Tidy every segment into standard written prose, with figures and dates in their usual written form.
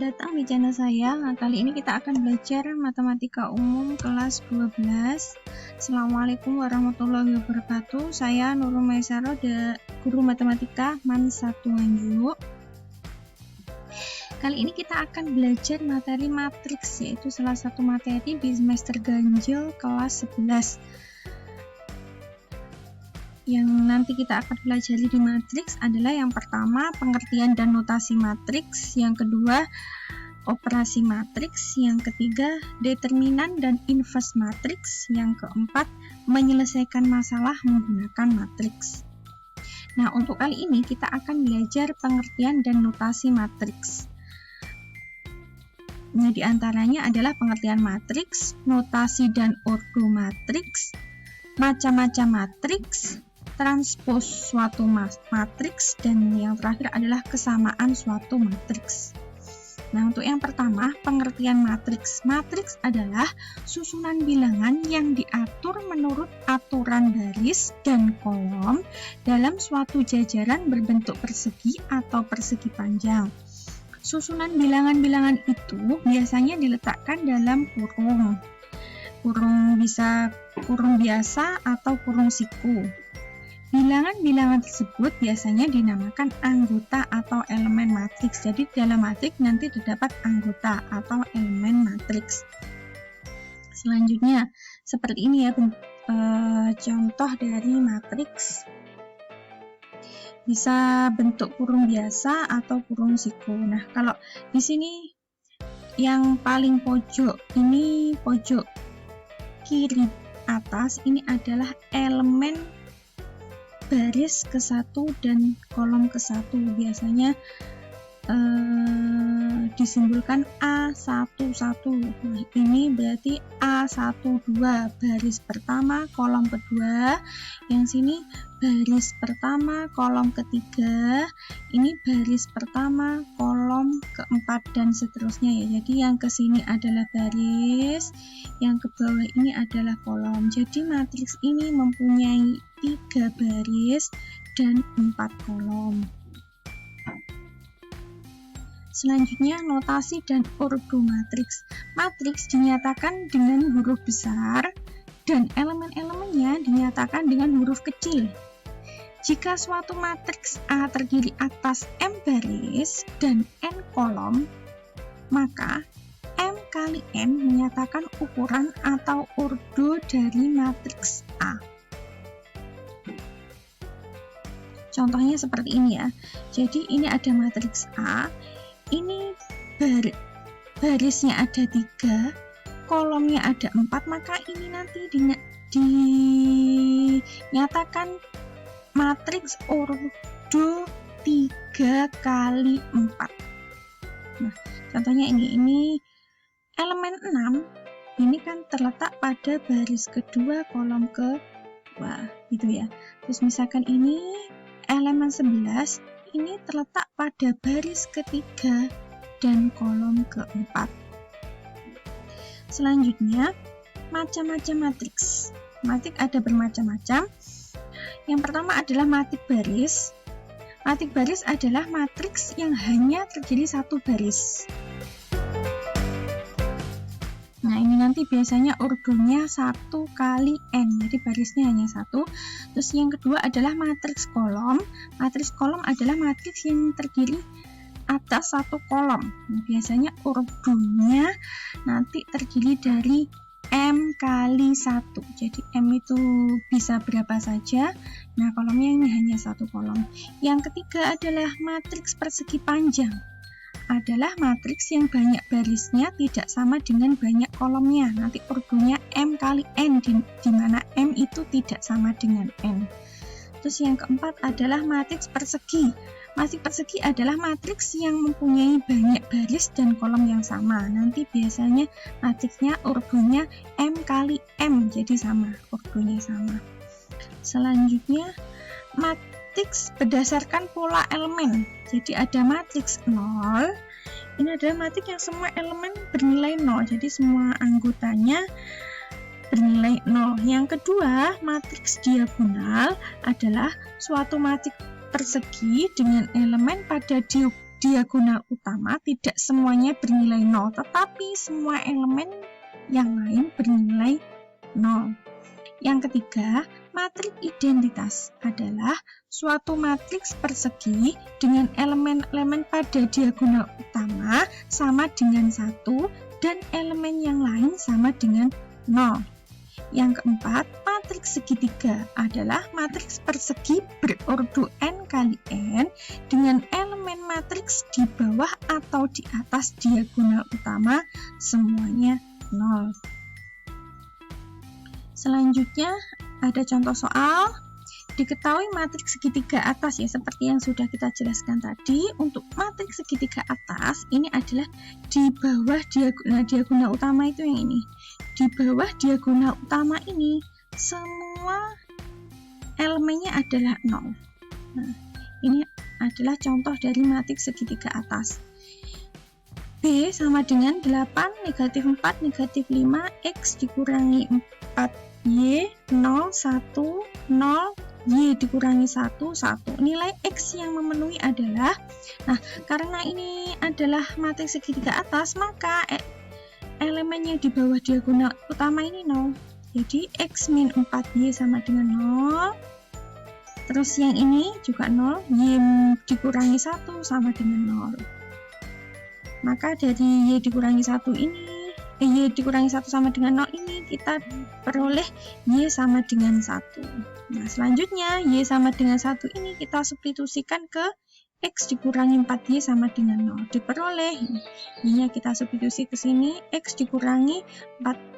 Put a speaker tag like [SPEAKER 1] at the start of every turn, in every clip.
[SPEAKER 1] datang di channel saya. Kali ini kita akan belajar matematika umum kelas 12. Assalamualaikum warahmatullahi wabarakatuh. Saya Nurul Maisaro, guru matematika MAN 1 Nganjuk. Kali ini kita akan belajar materi matriks, yaitu salah satu materi di semester ganjil kelas 11. Yang nanti kita akan pelajari di matriks adalah yang pertama pengertian dan notasi matriks, yang kedua operasi matriks, yang ketiga determinan dan inverse matriks, yang keempat menyelesaikan masalah menggunakan matriks. Nah, untuk kali ini kita akan belajar pengertian dan notasi matriks. Nah, diantaranya adalah pengertian matriks, notasi dan ordo matriks, macam-macam matriks, transpos suatu matriks, dan yang terakhir adalah kesamaan suatu matriks. Nah, untuk yang pertama, pengertian matriks. Matriks adalah susunan bilangan yang diatur menurut aturan baris dan kolom dalam suatu jajaran berbentuk persegi atau persegi panjang. Susunan bilangan-bilangan itu biasanya diletakkan dalam kurung. Kurung bisa kurung biasa atau kurung siku. Bilangan-bilangan tersebut biasanya dinamakan anggota atau elemen matriks. Jadi dalam matriks nanti terdapat anggota atau elemen matriks. Selanjutnya seperti ini ya, contoh dari matriks. Bisa bentuk kurung biasa atau kurung siku. Nah, kalau di sini yang paling pojok, ini pojok kiri atas, ini adalah elemen baris ke-1 dan kolom ke-1, biasanya disimbolkan A11. Nah, ini berarti A12, baris pertama kolom kedua. Yang sini baris pertama kolom ketiga, ini baris pertama kolom keempat, dan seterusnya ya. Jadi yang ke sini adalah baris, yang ke bawah ini adalah kolom. Jadi matriks ini mempunyai 3 baris dan 4 kolom. Selanjutnya notasi dan ordo matriks. Matriks dinyatakan dengan huruf besar dan elemen-elemennya dinyatakan dengan huruf kecil. Jika suatu matriks A terdiri atas M baris dan N kolom, maka M kali N menyatakan ukuran atau ordo dari matriks A. Contohnya seperti ini ya. Jadi ini ada matriks A, ini barisnya ada 3, kolomnya ada 4, maka ini nanti dinyatakan matriks ordo 3 kali 4. Nah, contohnya ini elemen 6, ini kan terletak pada baris kedua kolom kedua, gitu ya. Terus misalkan ini elemen 11, ini terletak pada baris ketiga dan kolom keempat. Selanjutnya, macam-macam matriks. Matriks ada bermacam-macam. Yang pertama adalah matriks baris. Matriks baris adalah matriks yang hanya terdiri satu baris. Nah, ini nanti biasanya ordonya 1 kali N, jadi barisnya hanya 1. Terus yang kedua adalah matriks kolom. Matriks kolom adalah matriks yang terdiri atas 1 kolom. Nah, biasanya ordonya nanti terdiri dari M kali 1. Jadi M itu bisa berapa saja. Nah, kolomnya ini hanya 1 kolom. Yang ketiga adalah matriks persegi panjang. Adalah matriks yang banyak barisnya tidak sama dengan banyak kolomnya. Nanti ordonya M kali N, di mana M itu tidak sama dengan N. Terus yang keempat adalah matriks persegi. Matriks persegi adalah matriks yang mempunyai banyak baris dan kolom yang sama. Nanti biasanya matriksnya ordonya M kali M, jadi sama, ordonya sama. Selanjutnya matriks berdasarkan pola elemen. Jadi ada matriks 0. Ini adalah matriks yang semua elemen bernilai 0. Jadi semua anggotanya bernilai 0. Yang kedua, matriks diagonal adalah suatu matriks persegi dengan elemen pada diagonal utama tidak semuanya bernilai 0, tetapi semua elemen yang lain bernilai 0. Yang ketiga, matriks identitas adalah suatu matriks persegi dengan elemen-elemen pada diagonal utama sama dengan 1 dan elemen yang lain sama dengan 0. Yang keempat, matriks segitiga adalah matriks persegi berordo n kali n dengan elemen matriks di bawah atau di atas diagonal utama semuanya 0. Selanjutnya ada contoh soal. Diketahui matriks segitiga atas ya, seperti yang sudah kita jelaskan tadi. Untuk matriks segitiga atas ini adalah di bawah diagonal utama itu yang ini. Di bawah diagonal utama ini semua elemennya adalah 0. Nah, ini adalah contoh dari matriks segitiga atas. B sama dengan 8, negatif 4, negatif 5, X dikurangi 4Y, 0, 1, 0, Y dikurangi 1, 1. Nilai X yang memenuhi adalah, nah karena ini adalah matriks segitiga atas, maka elemennya di bawah diagonal utama ini 0. Jadi X min 4Y sama dengan 0. Terus yang ini juga 0, Y dikurangi 1 sama dengan 0. Maka dari Y dikurangi 1 ini, Y dikurangi 1 sama dengan 0 ini, kita peroleh Y sama dengan 1. Nah, selanjutnya Y sama dengan 1 ini kita substitusikan ke X dikurangi 4Y sama dengan 0. Diperoleh, Y-nya kita substitusi ke sini, X dikurangi 4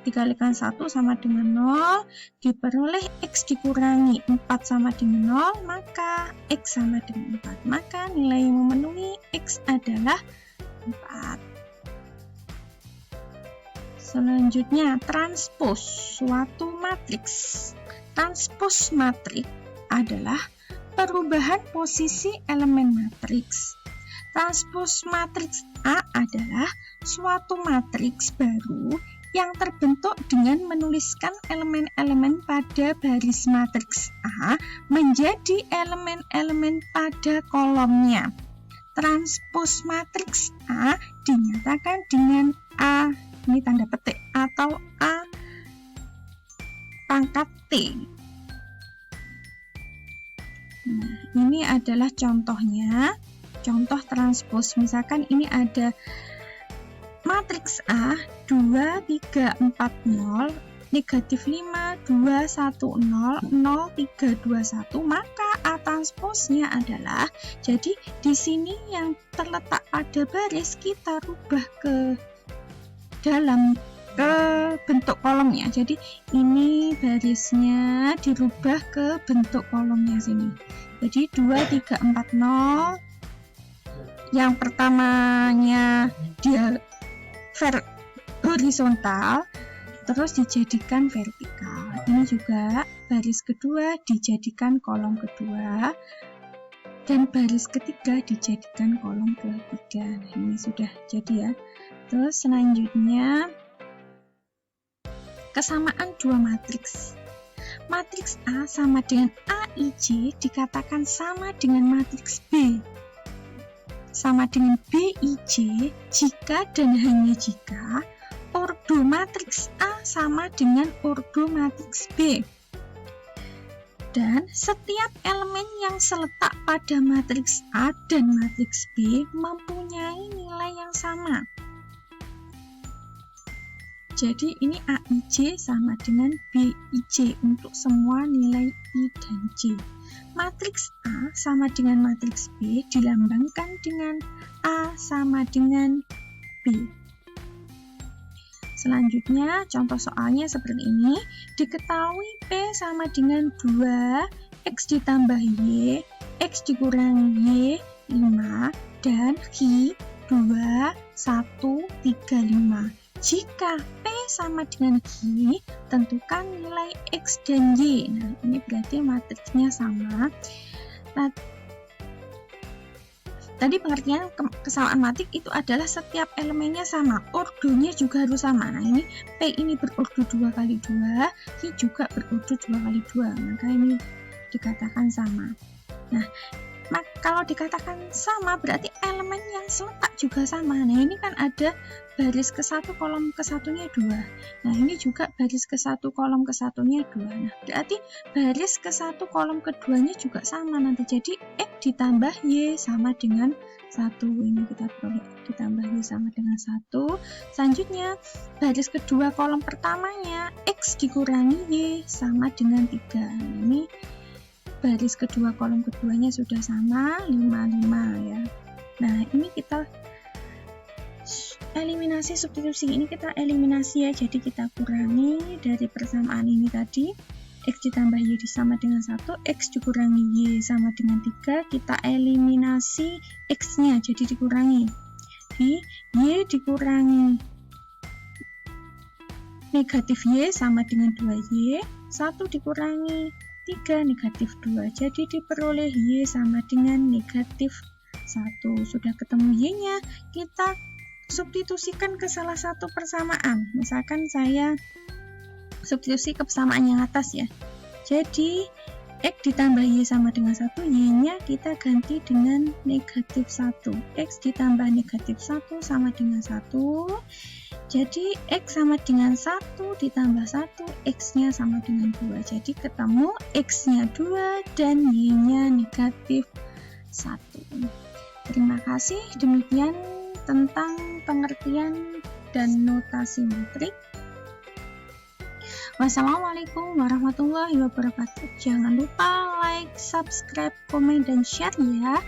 [SPEAKER 1] dikalikan 1 sama dengan 0. Diperoleh X dikurangi 4 sama dengan 0, maka X sama dengan 4. Maka nilai yang memenuhi X adalah 4. Selanjutnya, transpos suatu matriks. Transpos matriks adalah perubahan posisi elemen matriks. Transpos matriks A adalah suatu matriks baru yang terbentuk dengan menuliskan elemen-elemen pada baris matriks A menjadi elemen-elemen pada kolomnya. Transpos matriks A dinyatakan dengan A, ini tanda petik, atau A pangkat T. Nah, ini adalah contohnya, contoh transpos. Misalkan ini ada matriks A 2, 3, 4, 0, negatif 5, 2, 1, 0, 0, 3, 2, 1, maka A transposnya adalah, jadi di sini yang terletak pada baris kita rubah ke dalam ke bentuk kolomnya. Jadi ini barisnya dirubah ke bentuk kolomnya sini. Jadi 2, 3, 4, 0. Yang pertamanya dia horizontal, terus dijadikan vertikal. Ini juga baris kedua dijadikan kolom kedua, dan baris ketiga dijadikan kolom ketiga. Nah, ini sudah jadi ya. Terus selanjutnya kesamaan dua matriks. Matriks A sama dengan AIJ dikatakan sama dengan matriks B sama dengan BIJ jika dan hanya jika ordo matriks A sama dengan ordo matriks B, dan setiap elemen yang seletak pada matriks A dan matriks B mempunyai nilai yang sama. Jadi ini AIJ sama dengan BIJ untuk semua nilai I dan J. Matriks A sama dengan matriks B dilambangkan dengan A sama dengan B. Selanjutnya, contoh soalnya seperti ini. Diketahui P sama dengan 2, X ditambah Y, X dikurangi Y, 5, dan Y, 2, 1, 3, 5. Jika P sama dengan Y, tentukan nilai X dan Y. Nah, ini berarti matriksnya sama. Nah, tadi pengertian kesamaan matrik itu adalah setiap elemennya sama, ordonya juga harus sama. Nah, ini P ini berordo 2 kali 2, Y juga berordo 2 kali 2, maka ini dikatakan sama. Nah, Kalau dikatakan sama berarti elemen yang seletak juga sama. Nah ini kan ada baris ke satu kolom ke satunya 2. Nah ini juga baris ke satu kolom ke satunya 2. Nah berarti baris ke satu kolom keduanya juga sama nanti. Jadi X ditambah Y sama dengan 1. Ini kita peroleh ditambah Y sama dengan 1. Selanjutnya baris kedua kolom pertamanya X dikurangi Y sama dengan 3. Nah, ini baris kedua kolom keduanya sudah sama 5 ya. Nah ini kita eliminasi substitusi, ini kita eliminasi ya, jadi kita kurangi dari persamaan ini tadi X ditambah Y sama dengan 1, X dikurangi Y sama dengan 3, kita eliminasi X nya jadi dikurangi di Y dikurangi negatif Y sama dengan 2Y, 1 dikurangi 3 negatif 2, jadi diperoleh Y sama dengan negatif 1. Sudah ketemu Y nya, kita substitusikan ke salah satu persamaan. Misalkan saya substitusi ke persamaan yang atas ya, jadi X ditambah Y sama dengan 1, Y nya kita ganti dengan negatif 1, X ditambah negatif 1 sama dengan 1, jadi X sama dengan 1 ditambah 1, X nya sama dengan 2, jadi ketemu X nya 2 dan Y nya negatif 1. Terima kasih, demikian tentang pengertian dan notasi metrik. Wassalamualaikum warahmatullahi wabarakatuh. Jangan lupa like, subscribe, komen, dan share ya.